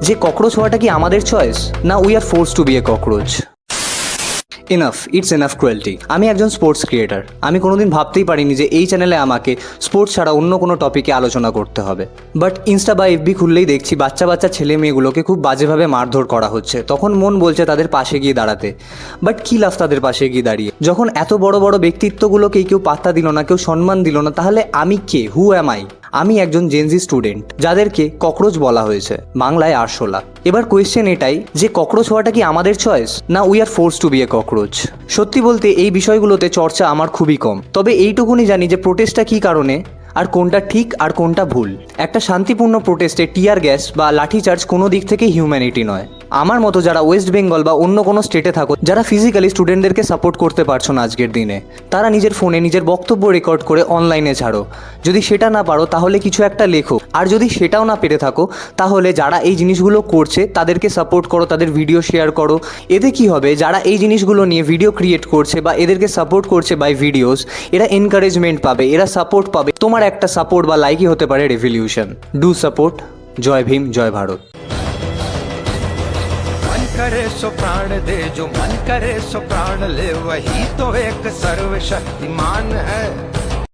যে ককরোচ হওয়াটা কি আমাদের চয়েস, না we are force to be a cockroach? Enough, it's enough cruelty. আমি একজন স্পোর্টস ক্রিয়েটার। আমি কোনোদিন ভাবতেই পারিনি যে এই চ্যানেলে আমাকে স্পোর্টস ছাড়া অন্য কোনো টপিকে আলোচনা করতে হবে। বাট ইনস্টা বা এফবি খুললেই দেখছি বাচ্চা বাচ্চা ছেলে মেয়েগুলোকে খুব বাজেভাবে মারধর করা হচ্ছে। তখন মন বলছে তাদের পাশে গিয়ে দাঁড়াতে। বাট কী লাভ তাদের পাশে গিয়ে দাঁড়িয়ে? যখন এত বড় বড় ব্যক্তিত্বগুলোকেই কেউ পাত্তা দিল না, কেউ সম্মান দিল না, তাহলে আমি কে? হু অ্যাম আই? আমি একজন জেনজি স্টুডেন্ট যাদেরকে ককরোচ বলা হয়েছে, বাংলায় আরশোলা। এবার কোয়েশ্চেন এটাই যে ককরোচ হওয়াটা কি আমাদের চয়েস, না we are force to be a cockroach? সত্যি বলতে এই বিষয়গুলোতে চর্চা আমার খুবই কম। তবে এইটুকুনি জানি যে প্রোটেস্টটা কী কারণে আর কোনটা ঠিক আর কোনটা ভুল। একটা শান্তিপূর্ণ প্রোটেস্টে টিয়ার গ্যাস বা লাঠিচার্জ কোনো দিক থেকেই হিউম্যানিটি নয়। আমার মতো যারা ওয়েস্ট বেঙ্গল বা অন্য কোনো স্টেটে থাকো, যারা ফিজিক্যালি স্টুডেন্টদেরকে সাপোর্ট করতে পারছো না আজকের দিনে, তারা নিজের ফোনে নিজের বক্তব্য রেকর্ড করে অনলাইনে ছাড়ো। যদি সেটা না পারো তাহলে কিছু একটা লেখো। আর যদি সেটাও না পেরে থাকো তাহলে যারা এই জিনিসগুলো করছে তাদেরকে সাপোর্ট করো, তাদের ভিডিও শেয়ার করো। এতে কি হবে, যারা এই জিনিসগুলো নিয়ে ভিডিও ক্রিয়েট করছে বা এদেরকে সাপোর্ট করছে বাই ভিডিওস, এরা এনকারেজমেন্ট পাবে, এরা সাপোর্ট পাবে। তোমার একটা সাপোর্ট বা লাইকই হতে পারে রেভলিউশন। Do support. জয় ভীম, জয় ভারত। मन करे सो प्राण दे, जो मन करे सो प्राण ले, वही तो एक सर्वशक्तिमान है।